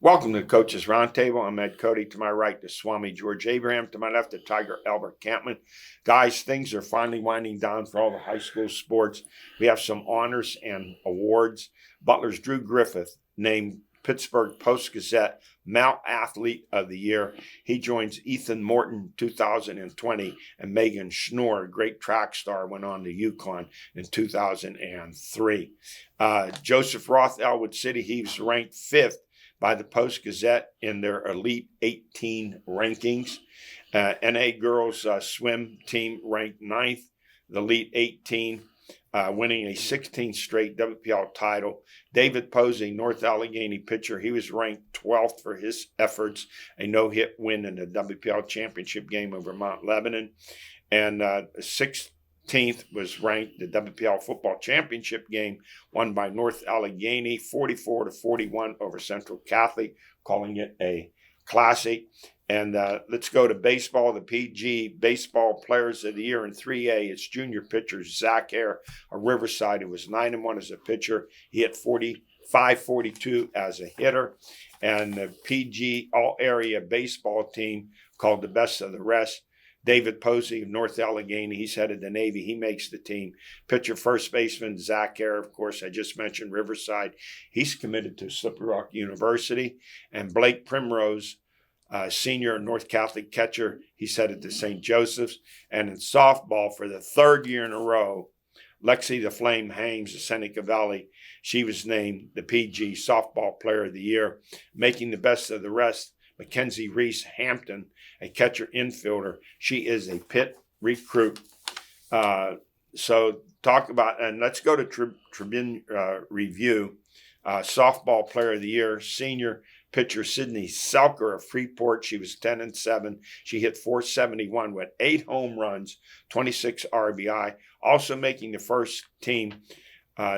Welcome to the Coaches Roundtable. I'm Ed Codi. To my right, the Swami George Abraham. To my left, the Tiger Albert Campman. Guys, things are finally winding down for all the high school sports. We have some honors and awards. Butler's Drew Griffith named Pittsburgh Post-Gazette Mount Athlete of the Year. He joins Ethan Morton 2020 and Megan Schnorr, great track star, went on to UConn in 2003. Joseph Roth, Elwood City, he was ranked 5th by the Post-Gazette in their Elite 18 rankings. NA Girls Swim Team ranked 9th, the Elite 18, winning a 16th straight WPIAL title. David Posey, North Allegheny pitcher, he was ranked 12th for his efforts, a no-hit win in the WPIAL championship game over Mount Lebanon. And 16th was ranked the WPIAL football championship game won by North Allegheny, 44-41 over Central Catholic, calling it a classic. And let's go to baseball. The PG Baseball Players of the Year in 3A. It's junior pitcher Zach Hare of Riverside, who was 9-1 as a pitcher. He hit 45-42 as a hitter. And the PG All-Area Baseball team called the Best of the Rest. David Posey of North Allegheny, he's headed the Navy. He makes the team. Pitcher first baseman Zach Hare, of course, I just mentioned Riverside. He's committed to Slippery Rock University. And Blake Primrose, senior North Catholic catcher, he's headed to St. Joseph's. And in softball, for the third year in a row, Lexi the Flame Hames of Seneca Valley, she was named the PG Softball Player of the Year. Making the Best of the Rest, Mackenzie Reese Hampton, a catcher infielder. She is a Pitt recruit. So talk about, and let's go to Tribune Review. Softball Player of the Year, senior pitcher Sydney Selker of Freeport. She was 10-7. She hit .471 with 8 home runs, 26 RBI. Also making the first team,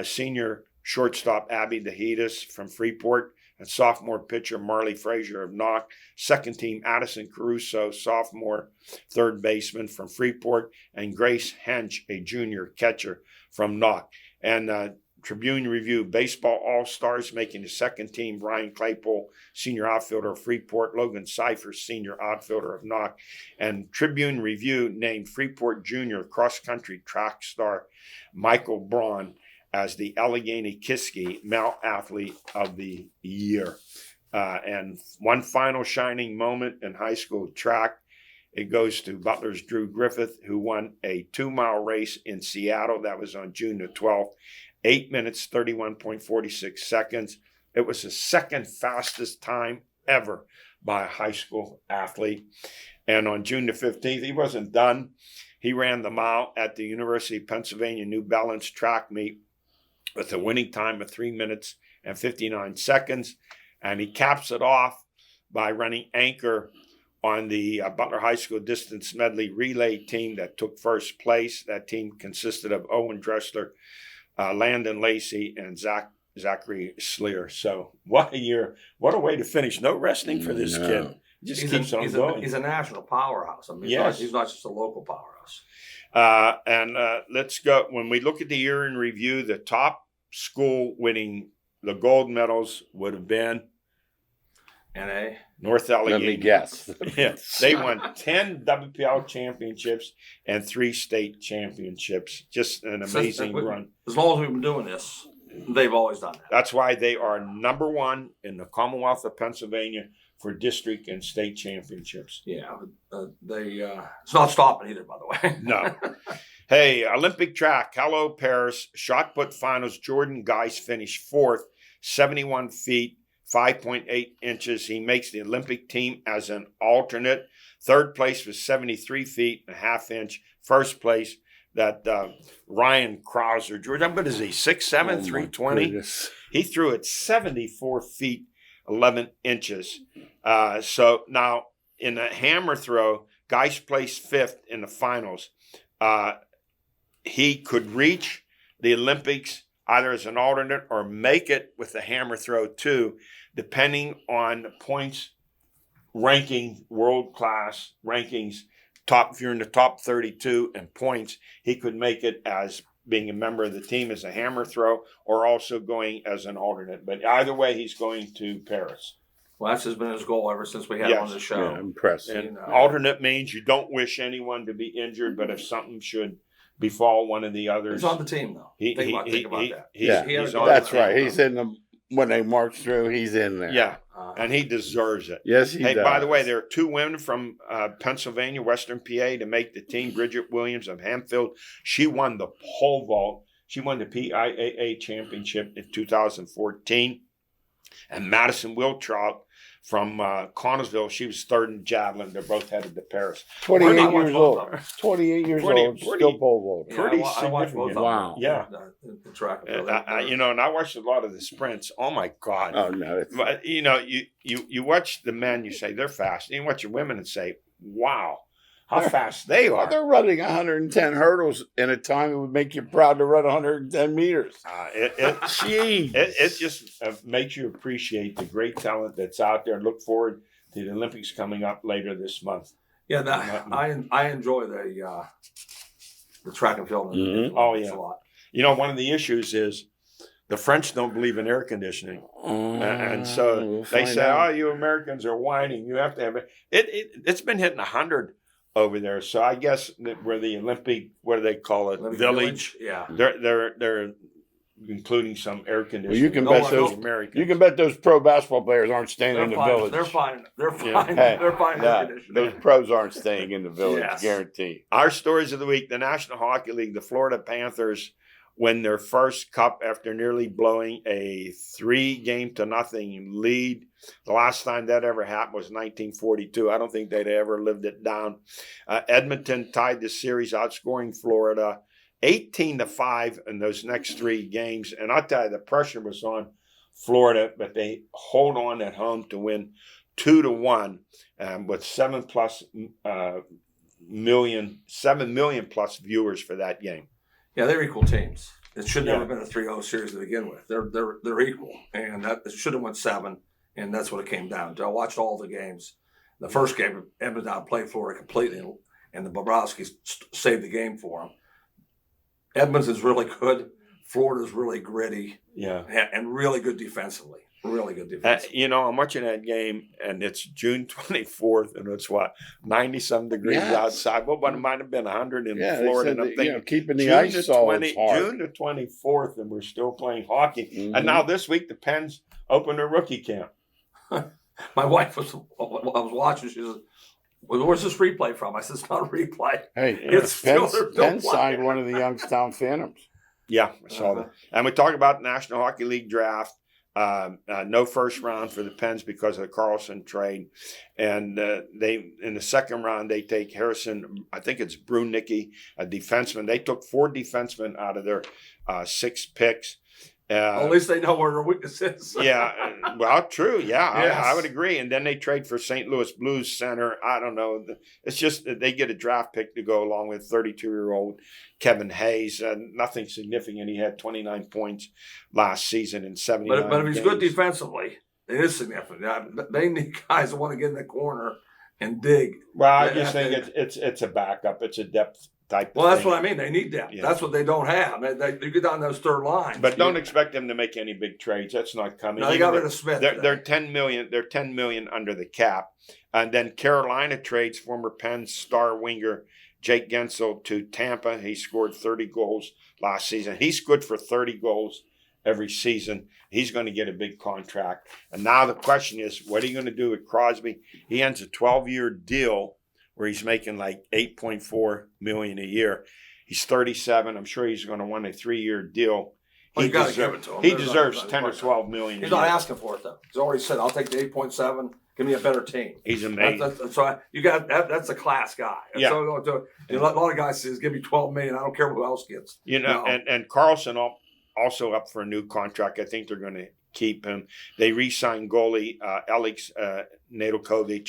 senior shortstop Abby DeHitas from Freeport, and sophomore pitcher Marley Frazier of Knock. Second team, Addison Caruso, sophomore third baseman from Freeport, and Grace Hench, a junior catcher from Knock. And Tribune Review, Baseball All-Stars making the second team, Ryan Claypool, senior outfielder of Freeport, Logan Cyphers, senior outfielder of Knock. And Tribune Review named Freeport Junior cross-country track star Michael Braun as the Allegheny Kiski Mount Athlete of the Year. And one final shining moment in high school track, it goes to Butler's Drew Griffith, who won a 2-mile race in Seattle. That was on June the 12th, 8 minutes, 31.46 seconds. It was the second fastest time ever by a high school athlete. And on June the 15th, he wasn't done. He ran the mile at the University of Pennsylvania New Balance track meet with a winning time of 3 minutes and 59 seconds. And he caps it off by running anchor on the Butler High School distance medley relay team that took first place. That team consisted of Owen Dressler, Landon Lacey, and Zachary Sleer. So what a year. What a way to finish. No resting for this kid. He just keeps on going. He's a national powerhouse. I mean, yes. He's not just a local powerhouse. And let's go. When we look at the year in review, the top school winning the gold medals would have been NA. North Allegheny. Let me guess. Yeah, they won 10 WPIAL championships and 3 state championships. Just an amazing run. As long as we've been doing this, they've always done that. That's why they are number 1 in the Commonwealth of Pennsylvania for district and state championships. Yeah, it's not stopping either, by the way. No. Hey, Olympic track, hello Paris, shot put finals, Jordan Geis finished 4th, 71 feet, 5.8 inches. He makes the Olympic team as an alternate. Third place was 73 feet and a half inch. First place, that Ryan Krauser, George, what is he, 6'7", 320? He threw it 74 feet, 11 inches. So now in the hammer throw, Geis placed 5th in the finals. He could reach the Olympics either as an alternate or make it with the hammer throw too, depending on the points ranking, world-class rankings. If you're in the top 32 in points, he could make it as being a member of the team as a hammer throw or also going as an alternate. But either way, he's going to Paris. Well, that's just been his goal ever since we had him on the show. Yeah, impressive. And alternate means you don't wish anyone to be injured, but if something should befall one of the others. He's on the team, though. Think about that. He's on That's the right. team. He's in the when they march through. He's in there. Yeah, and he deserves it. Yes, he does. By the way, there are 2 women from Pennsylvania, Western PA, to make the team. Bridget Williams of Hamfield. She won the pole vault. She won the PIAA championship in 2014. And Madison Wiltrout from Connersville, she was 3rd in javelin. They're both headed to Paris. 28 I watched years both old. of them. 28 years Pretty- old. Still pole vaulter. Pretty I watched both of them. Wow. Yeah. The track and field. And I watched a lot of the sprints. Oh my God! Oh no! But you watch the men, you say they're fast. And you watch the women and say, "Wow, how fast they are!" They're running 110 hurdles in a time that would make you proud to run 110 meters. Jeez. It just makes you appreciate the great talent that's out there. Look forward to the Olympics coming up later this month. Yeah, I enjoy the track and field. Mhm. Oh, yeah. A lot. One of the issues is the French don't believe in air conditioning. And so we'll they find say, out. "Oh, you Americans are whining. You have to have it." It's been hitting 100 over there. So I guess that we're the Olympic, what do they call it, Olympic village. Yeah. They're including some air conditioning. Well, you can No, bet no. those. Americans. You can bet those pro basketball players aren't staying They're in the fine. village. They're fine. They're fine. Yeah. Hey, They're fine. no, those pros aren't staying in the village. Yes. Guaranteed. Our stories of the week: the National Hockey League, the Florida Panthers win their first cup after nearly blowing a 3-0 lead. The last time that ever happened was 1942. I don't think they'd ever lived it down. Edmonton tied the series, outscoring Florida 18-5 in those next 3 games. And I tell you, the pressure was on Florida, but they hold on at home to win 2-1 with 7 million plus viewers for that game. Yeah, they're equal teams. It should never Yeah. have been a 3-0 series to begin with. They're equal, and that it should have went 7, and that's what it came down to. I watched all the games. The first game, Edmonton played Florida completely, and the Bobrovskis saved the game for them. Edmonton's really good. Florida's really gritty. Yeah. And really good defensively. Really good defensively. I'm watching that game, and it's June 24th, and it's 90-some degrees Yes. outside. What it might have been 100 in Yeah, Florida. they And said I'm that, thinking, keeping the June ice to solid 20 hard. June the 24th, and we're still playing hockey. Mhm. And now this week, the Pens open their rookie camp. My wife I was watching. She says, "Well, where's this replay from?" I said, "It's not a replay. Hey, It's still Penn they're still signed playing." one of the Youngstown Phantoms. Yeah, I saw that. And we talked about the National Hockey League draft. No first round for the Pens because of the Carlson trade. And they in the second round, they take Harrison, I think it's Brunicki, a defenseman. They took 4 defensemen out of their 6 picks. At least they know where their weakness is. Yeah, well, true. Yeah, Yes. I would agree. And then they trade for St. Louis Blues center. I don't know. It's just that they get a draft pick to go along with 32-year-old Kevin Hayes. Nothing significant. He had 29 points last season in 79 But if he's good games. defensively, it is significant. They need guys that want to get in the corner and dig. Well, I Yeah, just think it's a backup. It's a depth type. Well, of that's thing. what I mean. They need depth. Yeah. That's what they don't have. You get down those third lines. But don't expect them to make any big trades. That's not coming. No, they got rid of Smith. They're $10 million. They're $10 million under the cap, and then Carolina trades former Penn star winger Jake Gensel to Tampa. He scored 30 goals last season. He's good for 30 goals every season. He's going to get a big contract. And now the question is, what are you going to do with Crosby? He ends a 12-year deal where he's making like $8.4 million a year. He's 37. I'm sure he's going to want a 3-year deal. Well, you got to give it to him. He There's deserves not- 10 or 12 million. He's a not year. asking for it though. He's already said, "I'll take the 8.7. Give me a better team." He's amazing. That's a class guy. Yeah. So a lot of guys says, "Give me 12 million. I don't care who else gets." No. And Carlson also up for a new contract. I think they're going to keep him. They re-signed goalie Alex Nedeljkovic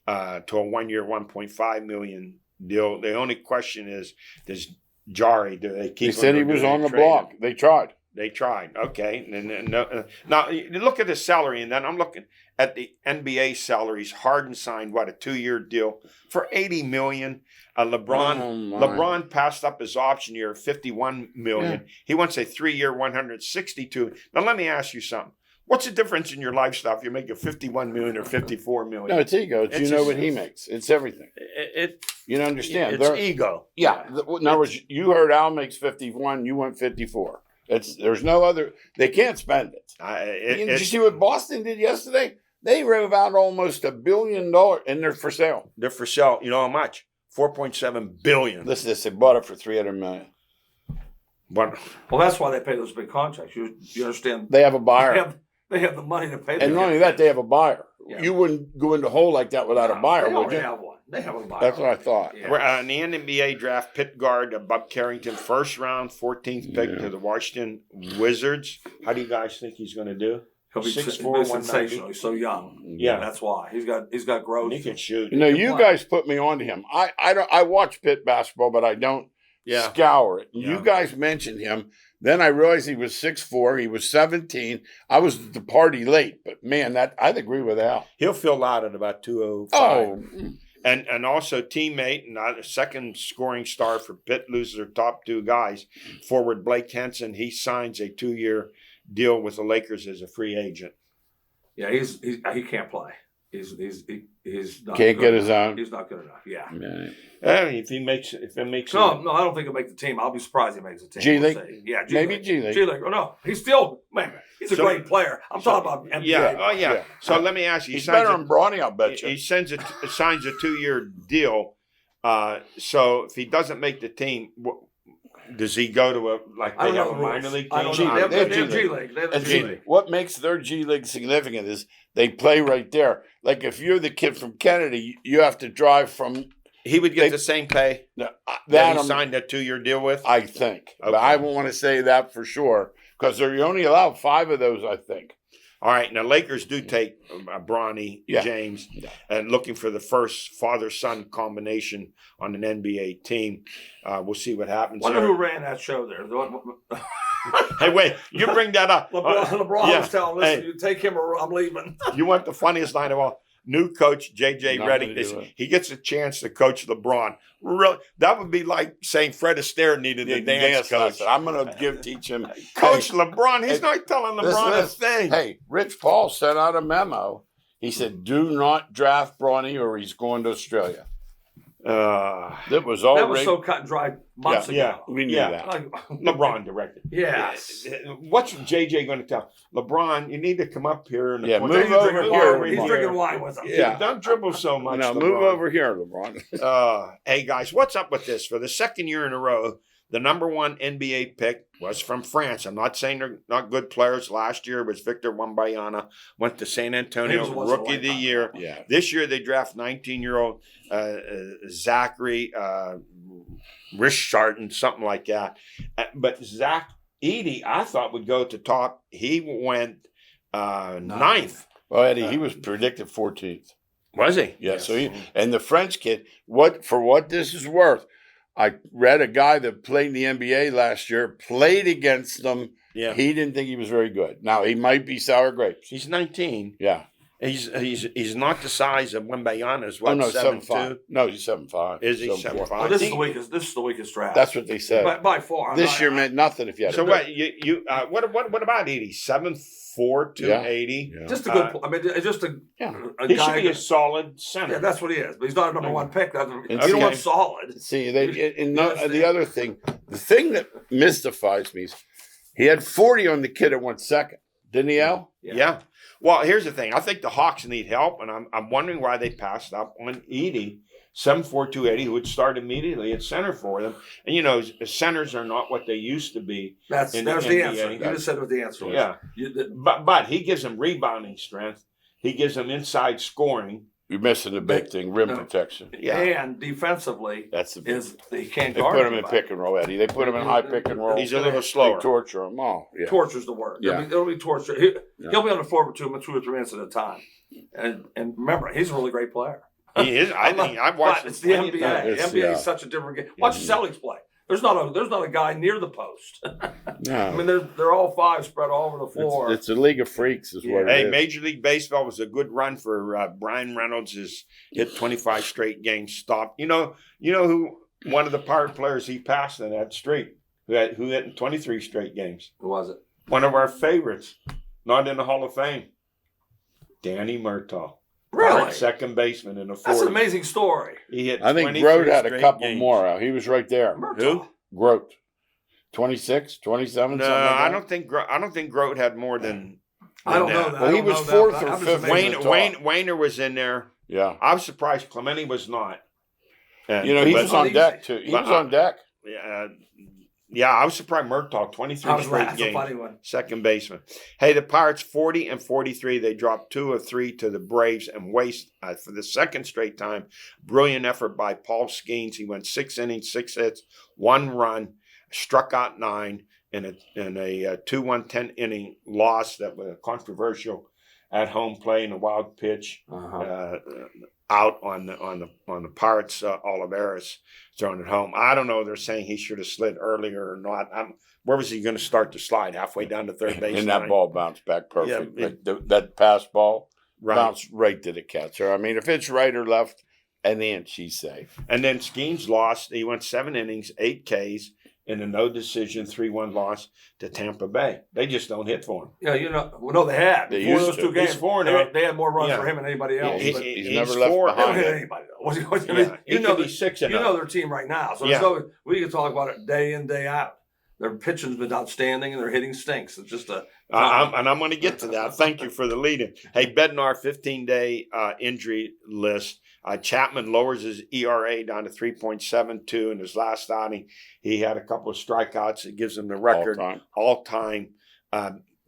to a 1-year, $1.5 million deal. The only question is, does Jari, do they keep They him? said or he do was they on the trade him? block. They tried. They tried. Okay. Now, you look at the salary, and then I'm looking at the NBA salaries. Harden signed, a 2-year deal for $80 million. LeBron Oh, my. LeBron passed up his option year, $51 million. He wants a 3-year, $162 million. Now, let me ask you something. What's the difference in your lifestyle if you make a 51 million or 54 million? No, it's ego. It's you know what he makes. It's everything. You don't understand. It's ego. Yeah. In other words, you heard Al makes 51. You want 54. There's no other. They can't spend it. Did you see what Boston did yesterday? They wrote out almost $1 billion, and they're for sale. They're for sale. You know how much? 4.7 billion. Listen to this. They bought it for $300 million. But Well, that's why they pay those big contracts. You understand? They have a buyer. They have the money to pay. And not only that, they have a buyer. Yeah. You wouldn't go into a hole like that without a buyer, They would already you? have one. They have a buyer. That's what I thought. Yeah. in the NBA draft, Pitt guard Bob Carrington, first round, 14th pick Yeah. to the Washington Wizards. How do you guys think he's going to do? He'll be 6'4", he'll be sensational. He's so young. Yeah. That's why he's got growth. He can shoot. You know, Good you point. guys put me on to him. I watch Pitt basketball, but I don't Yeah. scour it. Yeah. You guys mentioned him. Then I realized he was 6'4". He was 17. I was at the party late, but man, I'd agree with Al. He'll fill out at about 205. Oh, And also teammate and a second scoring star for Pitt loses their top two guys. Forward Blake Henson, he signs a 2-year deal with the Lakers as a free agent. Yeah, he can't play. He's not can't good get his enough. own. He's not good enough. Yeah. man. I mean, if it makes No, I don't think he'll make the team. I'll be surprised he makes the team. G League? We'll see. Yeah, Maybe G League. G League. Oh, no, he's still he's a So- great player. I'm talking about NBA. Yeah. Oh, yeah. Yeah. So let me ask you. He's better than Brawny, I'll bet you. He signs a 2-year deal. So if he doesn't make the team, does he go to I don't they have know a the minor rules. league I team? don't know. G-League. They have G-League. G-League. They have And G League. what makes their G League significant is they play right there. Like if you're the kid from Kennedy, you have to drive from He would get the same pay that that he I'm- signed that 2-year deal with. I think. But Okay. I won't want to say that for sure because they're only allowed 5 of those, I think. All right, now Lakers do take Bronny Yeah. James Yeah. and looking for the first father-son combination on an NBA team. We'll see what happens. Wonder there. who ran that show there. Hey, wait, you bring that up. LeBron yeah. was telling us, you take him or I'm leaving. You want the funniest line of all? New coach J.J. Not Redick. gonna do it. He gets a chance to coach LeBron. Really, that would be like saying Fred Astaire needed a dance coach. lesson. I'm going to teach him. Coach Hey, LeBron, he's hey, not telling listen LeBron to a this. thing. Hey, Rich Paul sent out a memo. He said, "Do not draft Brawny, or he's going to Australia." That was all. That was so cut and dry months Yeah, ago. we knew Yeah. that. Like, LeBron directed. Yes. What's JJ going to tell LeBron? You need to come up here and Yeah, appoint- move He's over drinking here. wine. He's drinking wine with him. Yeah. Don't dribble so much. No, LeBron. move over here, LeBron. Hey guys, what's up with this? For the second year in a row, the number 1 NBA pick was from France. I'm not saying they're not good players. Last year was Victor Wembanyama, went to San He Antonio, was once in a rookie of the lifetime. year. Yeah. This year they draft 19-year-old Zachary Richardson, something like that. But Zach Edey, I thought would go to top. He went 9th. Well, Eddie, he was predicted 14th. Was he? Yeah. So and the French kid, what this is worth, I read a guy that played in the NBA last year, played against them. Yeah. He didn't think he was very good. Now he might be sour grapes. He's 19. Yeah. He's not the size of Wembanyama's. What, Oh no, 7'2"? 7'5". No, he's 7'5". Is he 7'4". 7'5"? Oh, this is the weakest draft. That's what they said. by far. This year meant nothing if you had So a what? What about 80? 7'4", 280. Yeah. just a good. I mean, it's just a He guy. should be a solid center. Yeah, that's what he is. But he's not a number 1 pick. You Okay. don't want solid. See, the other thing, the thing that mystifies me is he had 40 on the kid that went second. Didn't he, Al? Yeah. Well, here's the thing. I think the Hawks need help, and I'm wondering why they passed up on Edey, 7'4", 280, who would start immediately at center for them. And, centers are not what they used to be. There's in the NBA. answer. You just said what the answer was. Yeah. But he gives them rebounding strength. He gives them inside scoring. You're missing the big thing, rim protection. Yeah. And defensively, That's the big they can't They guard put him in anybody. pick and roll, Eddie. They put him in high pick and roll. He's a little They slower. torture him. Oh, yeah. Torture's the word. Yeah. It'll be torture. He'll be on the floor for 2 or 3 minutes at a time. And remember, he's a really great player. He is. I've watched But it's him the plenty of NBA. times. It's- NBA yeah. is such a different game. Watch the Celtics play. There's not a guy near the post. No. I mean, they're all 5 spread all over the floor. It's a league of freaks, is what it Hey, is. Major League Baseball was a good run for Brian Reynolds. Has hit 25 straight games stopped. You know who one of the Pirate players he passed in that streak who hit 23 straight games. Who was it? One of our favorites, not in the Hall of Fame. Danny Murtaugh. Really? Second baseman in the 40s. That's an amazing story. He hit I think 23 Grote had a straight couple games. more. He was right there. Murtaugh. Grote. 26, 27, No, something like that? I don't think Grote had more than I don't know that. that. Well, I he don't was know that, fourth but or I'm just fifth. amazed. Wayner was in there. Yeah. I was surprised Clemente was not. And, You know, he but- was on deck, too. He but was on deck. Yeah, I was surprised Murtaugh, 23 straight That's a games. funny one. Second baseman. Hey, the Pirates 40 and 43. They dropped 2 of 3 to the Braves and waste for the second straight time. Brilliant effort by Paul Skeens. He went 6 innings, 6 hits, 1 run, struck out 9 in a 2-1 10 inning loss that was controversial at home play in a wild pitch. Out on the Pirates, Oliveras throwing it home. I don't know. They're saying he should have slid earlier or not. Where was he going to start the slide? Halfway down to third base. And that ball bounced back perfect. Yeah, that pass ball right. bounced right to the catcher. I mean, if it's right or left, an inch, he's safe. And then Skeens lost. He went 7 innings, 8 Ks in a no decision 3-1 loss to Tampa Bay. They just don't hit for him. Yeah, you know, well, no, they had. They Before used those to. two games, He's 4-0. they had more runs Yeah. for him than anybody else. He's but he's he's never left 4 they don't hit behind. anybody, though. Yeah, he You know, could be 6 and you 0. know their team right now. So Yeah. there's no, we can talk about it day in, day out. Their pitching's been outstanding and their hitting stinks. It's just I'm going to get to that. Thank you for the lead-in. Hey, Bednar, 15-day injury list. Chapman lowers his ERA down to 3.72 in his last outing. He had a couple of strikeouts. It gives him the record all-time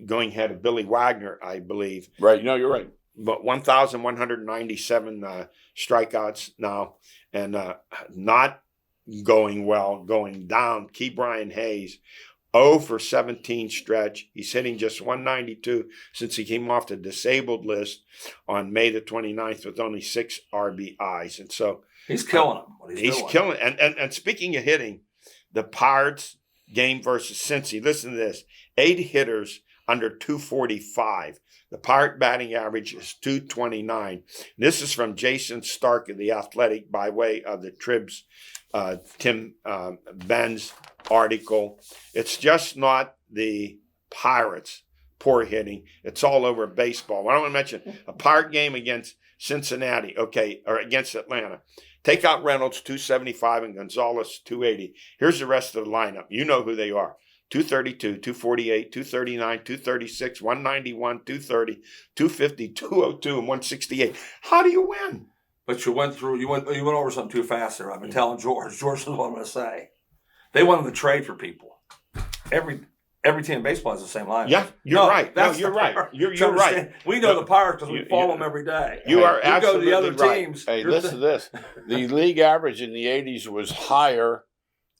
going ahead of Billy Wagner, I believe. Right. No, you're right. But 1,197 strikeouts now. And not going well, going down. Key Brian Hayes, 0 for 17 stretch. He's hitting just 192 since he came off the disabled list on May the 29th with only 6 RBIs. And so he's killing them. What he's doing. killing. And speaking of hitting, the Pirates game versus Cincy. Listen to this: 8 hitters under 245. The Pirate batting average is 229. This is from Jason Stark of The Athletic by way of the Trib's Tim Benz article. It's just not the Pirates poor hitting. It's all over baseball. I want to mention a Pirate game against Cincinnati, or against Atlanta. Take out Reynolds, 275, and Gonzalez, 280. Here's the rest of the lineup. You know who they are. 232, 248, 239, 236, 191, 230, 250, 202, and 168. How do you win? But you went over something too fast there. I've been telling George. George is what I'm going to say. They wanted to trade for people. Every team in baseball has the same lineup. Yeah, you're right. That's you're the right. part. You're right. We know the Pirates because we You- follow them every day. You are You absolutely go to the other right. teams. Hey, listen to this. The league average in the 80s was higher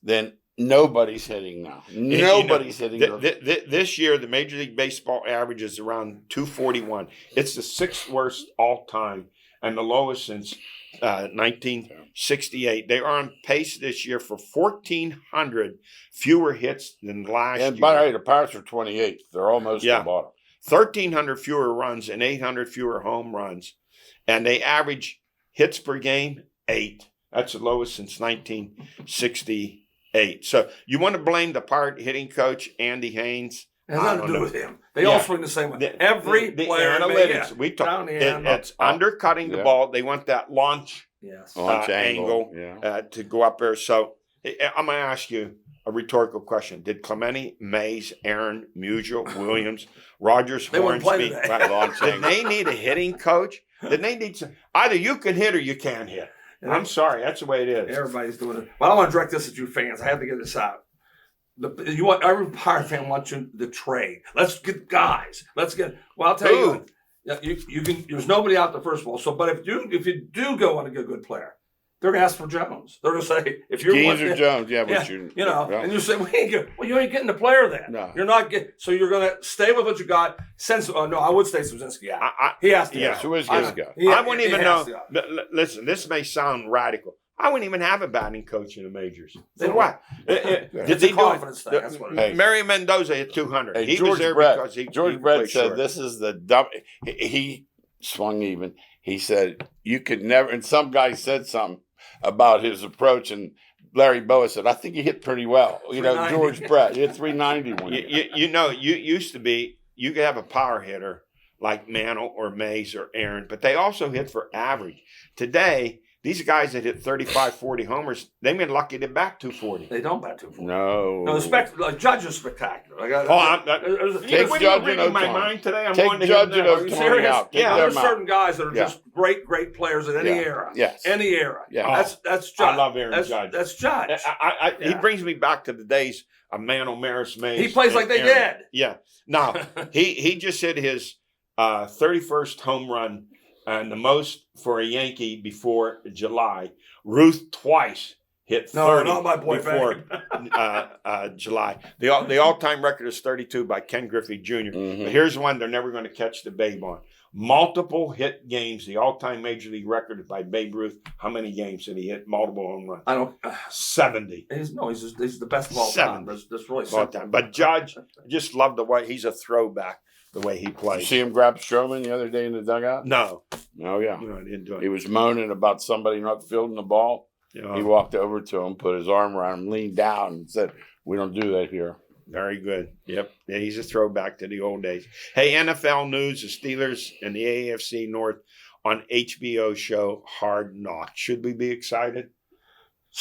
than nobody's hitting now. Nobody's hitting. This year, the Major League Baseball average is around 241. It's the 6th worst all time and the lowest since 1968. They are on pace this year for 1,400 fewer hits than last And year. by the way, the Pirates are 28th. They're almost Yeah. the bottom. 1,300 fewer runs and 800 fewer home runs. And they average hits per game, 8. That's the lowest since 1968. So you want to blame the Pirate hitting coach, Andy Haynes? It has nothing to do with him. They Yeah. all swing the same way. Every the player. analytics. We Down talk. the end. It's undercutting the Yeah. ball. They want that launch Yes. Launch angle Yeah. to go up there. So I'm going to ask you a rhetorical question. Did Clemente, Mays, Aaron, Musial, Williams, Rogers, They wouldn't play Hornsby, today. Launch did angle. they need a hitting coach? Did they need some? Either you can hit or you can't hit. And I'm sorry. That's the way it is. Everybody's doing it. But I want to direct this at you fans. I have to get this out. Every Pirate fan wants you to trade. Let's get guys. Well, I'll tell you. You can. There's nobody out there first of all. So, but if you do go on a good player, they're gonna ask for Jones. They're gonna say if you're Skeens or Jones, yeah, but and you say, well, you ain't getting the player then. No. You're not getting. So you're gonna stay with what you got. I would stay Szynski out. I He has to. yeah, go. so is I- his guy. he- wouldn't he even has know. to go. Listen, this may sound radical. I wouldn't even have a batting coach in the majors. They So what? It's Did a they do confidence it? thing. That's what it is. Hey. Mary Mendoza hit 200. Hey, He George was there Brett, because he George Brett played said short. this is the dumb. He swung even. He said you could never. And some guy said something about his approach, and Larry Boa said, "I think he hit pretty well." You know, 390. George Brett he hit 390 one year. You used to be you could have a power hitter like Mantle or Mays or Aaron, but they also hit for average. Today, these guys that hit 35, 40 homers, they've been lucky to bat 240. They don't bat 240. No. The Judge is spectacular. Take when Judge you're and reading my Ohtani. mind today, I'm Take wanting to Judge hear and that. Are you Ohtani serious? out. Take Yeah, them there's out. certain guys that are Yeah. just great players in any era. Yes. Any era. Yeah. That's Judge. I love Aaron Judge. That's Judge. He brings me back to the days of Mantle, Maris, Mays. He plays and like they Aaron. did. Yeah. Now, he just hit his 31st home run and the most for a Yankee before July. Ruth twice hit 30 not my boy before July. The all-time record is 32 by Ken Griffey Jr. Mhm. But here's one they're never going to catch the Babe on. Multiple hit games. The all-time Major League record is by Babe Ruth. How many games did he hit multiple home runs? I don't. 70. He's the best of all time. 70. That's really All simple. time. But Judge, I just love the way he's a throwback. The way he You plays. see him grab Stroman the other day in the dugout? No, Oh, yeah. no, I didn't do it. He was moaning about somebody not fielding the ball. You know, He walked over to him, put his arm around him, leaned down, and said, "We don't do that here." very good. Yep. Yeah, he's a throwback to the old days. Hey, NFL news: the Steelers and the AFC North on HBO show Hard Knocks. Should we be excited?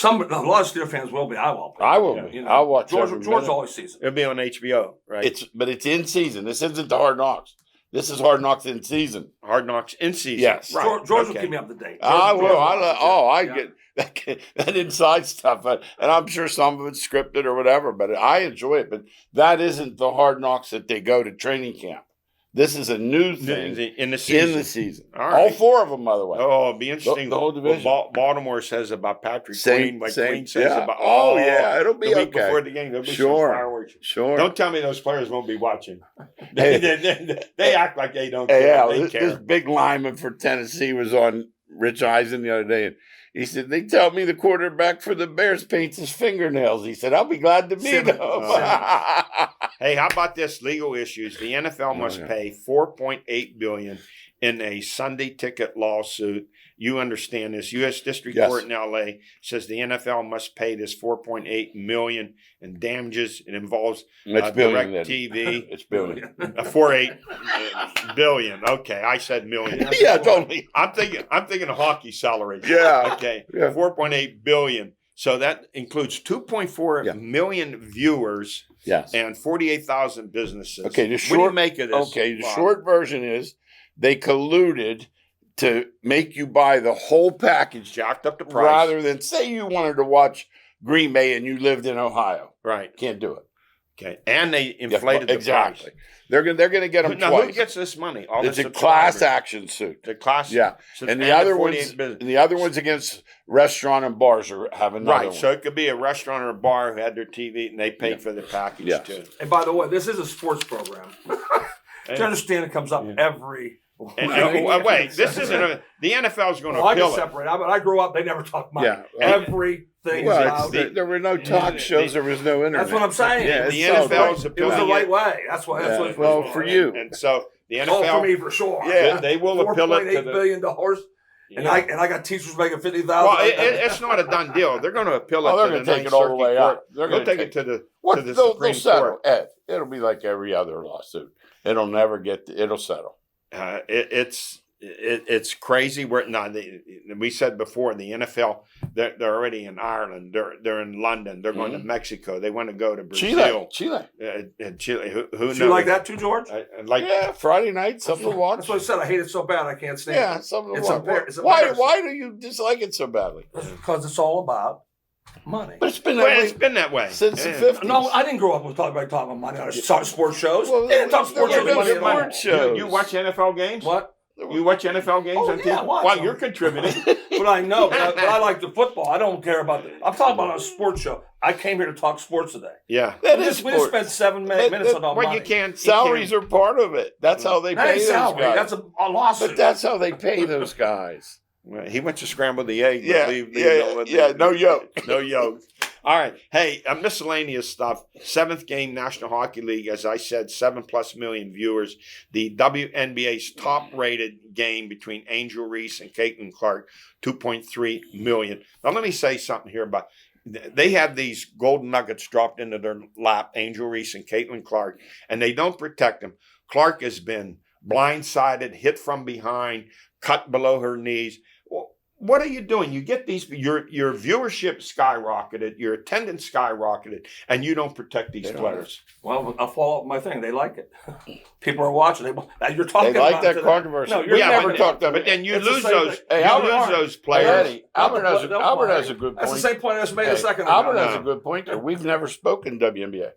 A lot of Steelers fans will be. I won't be. I will Yeah, be. You know, I'll watch George every minute. always sees it. It'll be on HBO, right? But it's in season. This isn't the Hard Knocks. This is Hard Knocks in season. Hard Knocks in season. Yes. Right. George will Okay. keep me up to date. I will. I Yeah. get that inside stuff, and I'm sure some of it's scripted or whatever. But I enjoy it. But that isn't the Hard Knocks that they go to training camp. This is a new thing in the season. in the season. All right. All four of them, by the way. Oh, it'll be interesting. The whole division. What Baltimore says about Patrick Same- Queen, like same, Queen says yeah. about Oh, yeah, it'll be the week okay. before the game. There'll be Sure. some fireworks. Sure. Don't tell me those players won't be watching. Hey. They act like they don't Hey, care. Al, They this care. big lineman for Tennessee was on Rich Eisen the other day, and he said, "They tell me the quarterback for the Bears paints his fingernails." He said, "I'll be glad to meet him." Hey, how about this? Legal issues. The NFL must pay $4.8 billion in a Sunday ticket lawsuit. You understand this. U.S. District Yes. Court in L.A. says the NFL must pay this $4.8 million in damages. It involves It's billion. Direct then. TV. It's billion. 4.8 billion. Okay, I said million. Yeah, totally. I'm thinking of hockey salary. Yeah. Okay. Yeah. 4.8 billion. So that includes 2.4 million viewers Yes. and 48,000 businesses. Okay, the What do you short- make of this? Okay, the Bob? short version is they colluded to make you buy the whole package Jacked up the price. rather than say you wanted to watch Green Bay and you lived in Ohio. Right. Can't do it. Okay. And they inflated the exactly. price. They're gonna get them Now, twice. who gets this money? All It's the a class subscribers. action suit. The class. Yeah, So- and the other 48 ones, business. and the other ones against restaurant and bars are have another Right. one. So it could be a restaurant or a bar who had their TV and they paid for the package Yeah. too. And by the way, this is a sports program. Do you understand it comes up every And wait, this isn't the NFL is going to I can appeal it. separate. I grew up, they never talked money. Yeah. Everything Well, is it's- about there were no talk shows. There was no internet. That's what I'm saying. Yeah, The it's so NFL is great. It was the appealing right it. way. That's why. That's Yeah. what it's Well, supposed for to be. you. And so the Oh, NFL, for me for sure. Yeah. they will appeal it to $4.8 the. billion, and Yeah. I got teachers making $50,000. Well, it's not a done deal. They're going to appeal it Oh, they're to going the to take Ninth it all the Circuit way Court. out. They're They'll going to take it to the What to the they'll Supreme settle, Court. Ed. It'll be like every other lawsuit. It'll never get. It'll settle. It's crazy. We said before the NFL they're already in Ireland. They're in London. They're going to Mexico. They want to go to Brazil. Chile. Chile. Who knows? You like that too, George? Yeah, Friday night, something to watch. That's what I said. I hate it so bad I can't stand Yeah, it. something to It's watch. it's Why? embarrassing. Why do you dislike it so badly? Because it's all about money. But it's been that Well, way it's been that way since the Yeah. 50s. No, I didn't grow up with talking about money on sports shows. Well, They didn't talk sports there shows were no money at all. sports shows. You watch NFL games? What? You watch NFL games Oh, on yeah, I TV? watch Wow, them. you're contributing. But I know, but I like the football. I don't care about I'm talking about a sports show. I came here to talk sports today. Yeah. That We is just sports. spent 7 minutes on Well, money. you can't. Salaries are part of it. That's how they That pay ain't those salary. guys. That's a lawsuit. But that's how they pay those guys. Well, he went to scramble the egg. But Yeah, no yolk. No yolk. All right. Hey, miscellaneous stuff. 7th game National Hockey League. As I said, 7+ million viewers. The WNBA's top-rated game between Angel Reese and Caitlin Clark, 2.3 million. Now, let me say something here about. They have these golden nuggets dropped into their lap, Angel Reese and Caitlin Clark, and they don't protect them. Clark has been blindsided, hit from behind, cut below her knees. Well, what are you doing? You get these, your viewership skyrocketed, your attendance skyrocketed, and you don't protect these players. Well, I'll follow up my thing. They like it. People are watching. You're talking they like about that today. controversy. No, we never talked about But it. then you It's lose the same those. thing. Hey, You Albert, lose those players. Eddie, Albert has a good point. That's the same point I just made a second ago. Albert has a good point there. We've never spoken WNBA.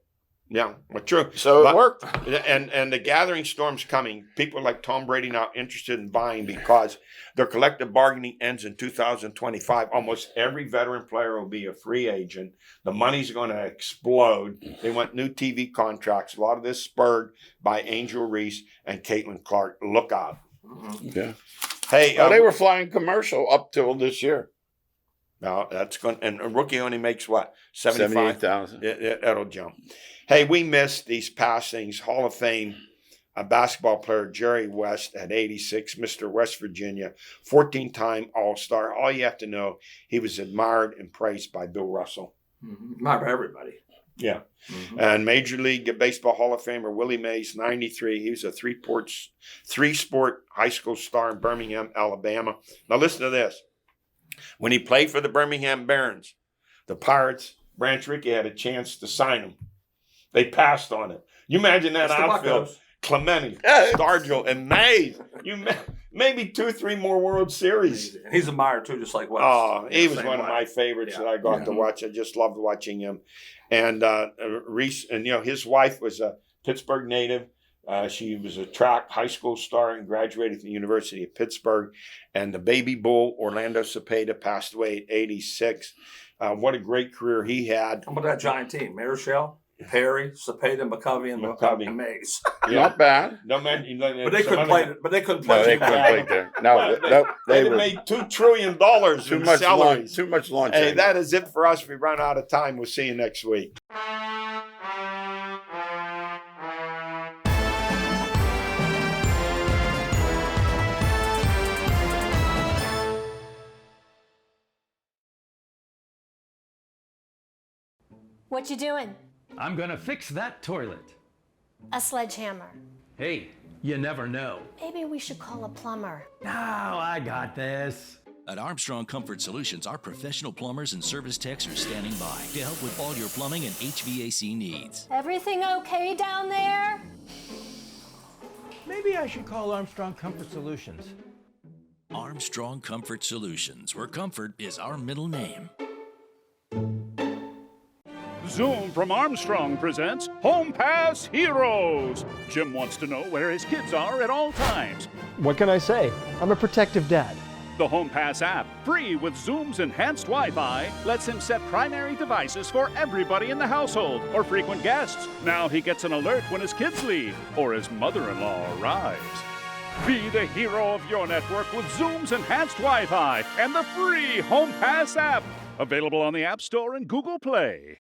Yeah, well, true. So it worked. And the gathering storm's coming. People like Tom Brady now interested in buying because their collective bargaining ends in 2025. Almost every veteran player will be a free agent. The money's going to explode. They want new TV contracts. A lot of this spurred by Angel Reese and Caitlin Clark. Look out. Yeah. Hey, They were flying commercial up till this year. No, that's going. And a rookie only makes what 78,000. It'll jump. Hey, we missed these passings. Hall of Fame basketball player Jerry West at 86, Mr. West Virginia, 14-time All-Star. All you have to know, he was admired and praised by Bill Russell. Not by everybody. Yeah. And Major League Baseball Hall of Famer Willie Mays, 93. He was a three-sport high school star in Birmingham, Alabama. Now listen to this. When he played for the Birmingham Barons, the Pirates, Branch Rickey had a chance to sign him. They passed on it. You imagine that outfield. Clemente, Stargell, and Mays. Maybe 2-3 more World Series. And he's admired too, just like West. Oh, he was one of my favorites that I got to watch. I just loved watching him. And Reese, and his wife was a Pittsburgh native. She was a track high school star and graduated from the University of Pittsburgh. And the baby bull, Orlando Cepeda, passed away at 86. What a great career he had. How about that giant team? Marichal, Perry, Cepeda, McCovey, and Mays. Yeah. Not bad. No man, but they couldn't play. But they couldn't play. No, they couldn't play there. No, they made $2 trillion in salaries. Too much lunch. Hey, that is it for us. We run out of time. We'll see you next week. What you doing? I'm gonna fix that toilet. A sledgehammer. Hey, you never know. Maybe we should call a plumber. No, I got this. At Armstrong Comfort Solutions, our professional plumbers and service techs are standing by to help with all your plumbing and HVAC needs. Everything okay down there? Maybe I should call Armstrong Comfort Solutions. Armstrong Comfort Solutions, where comfort is our middle name. Zoom from Armstrong presents Home Pass Heroes. Jim wants to know where his kids are at all times. What can I say? I'm a protective dad. The Home Pass app, free with Zoom's enhanced Wi-Fi, lets him set primary devices for everybody in the household or frequent guests. Now he gets an alert when his kids leave or his mother-in-law arrives. Be the hero of your network with Zoom's enhanced Wi-Fi and the free Home Pass app. Available on the App Store and Google Play.